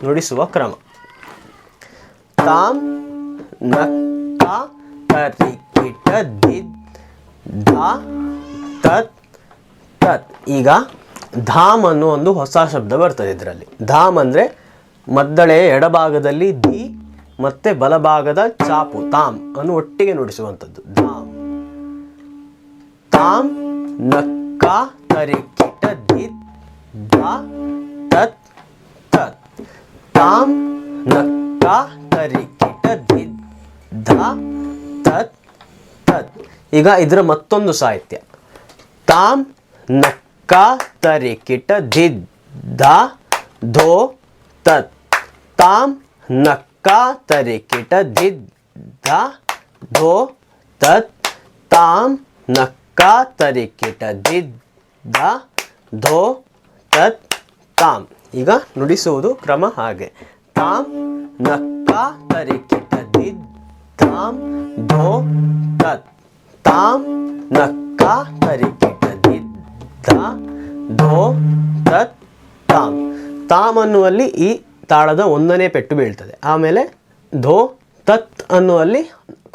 ನುಡಿಸುವ ಕ್ರಮ. ತಾಮ್ ನಕ್ಕ ತರಿ ಕಿಟ ದಿದ್ ಧ ತತ್ ತತ್. ಈಗ ಧಾಮ್ ಅನ್ನೋ ಒಂದು ಹೊಸ ಶಬ್ದ ಬರ್ತದೆ ಇದರಲ್ಲಿ. ಧಾಮ್ ಅಂದರೆ ಮದ್ದಳೆಯ ಎಡಭಾಗದಲ್ಲಿ ದಿ ಮತ್ತು ಬಲಭಾಗದ ಚಾಪು ತಾಮ್ ಅನ್ನು ಒಟ್ಟಿಗೆ ನುಡಿಸುವಂಥದ್ದು ಧಾಮ್. ತಾಮ್ ನಕ್ಕ ತರಿ ಕಿಟ ದಿದ್ ಧ ತತ್ ತತ್. ತಾಮ್ ನಕ್ಕ ತರಿ ಕಿಟ ದಿದ್ ಧ ತತ್ ತತ್. ಈಗ ಇದರ ಮತ್ತೊಂದು ಸಾಹಿತ್ಯ. ತಾಮ್ ನಕ್ಕ ತರಿ ಕಿಟ ದಿದ್ ಧ ಧೋ ತತ್. ತಾಮ್ ನಕ್ಕ ತರಿ ಕಿಟ ದಿದ್ ಧ ಧೋ ತತ್. ತಾಮ್ ನಕ್ಕ ತರಿ ಕಿಟ ದಿದ್ ಧ ಧೋ ತತ್ ತಾಮ್. ಈಗ ನುಡಿಸುವುದು ಕ್ರಮ ಹಾಗೆ. ತಾಮ್ ನಕ್ಕ ತರಿ ಕಿಟ ದಿದ್ ಧಾಮ್ ಧೋ ತತ್. ತಾಮ್ ನಕ್ಕ ತರಿ ಕಿಟ ದಿದ್ ಧ ಧೋ ತತ್ ತಾಮ್. ತಾಮ್ ಅನ್ನುವಲ್ಲಿ ಈ ತಾಳದ 1ನೇ ಪೆಟ್ಟು ಬೀಳ್ತದೆ. ಆಮೇಲೆ ಧೋ ತತ್ ಅನ್ನುವಲ್ಲಿ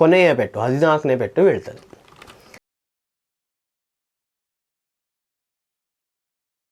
ಕೊನೆಯ ಪೆಟ್ಟು 14ನೇ ಪೆಟ್ಟು ಬೀಳ್ತದೆ.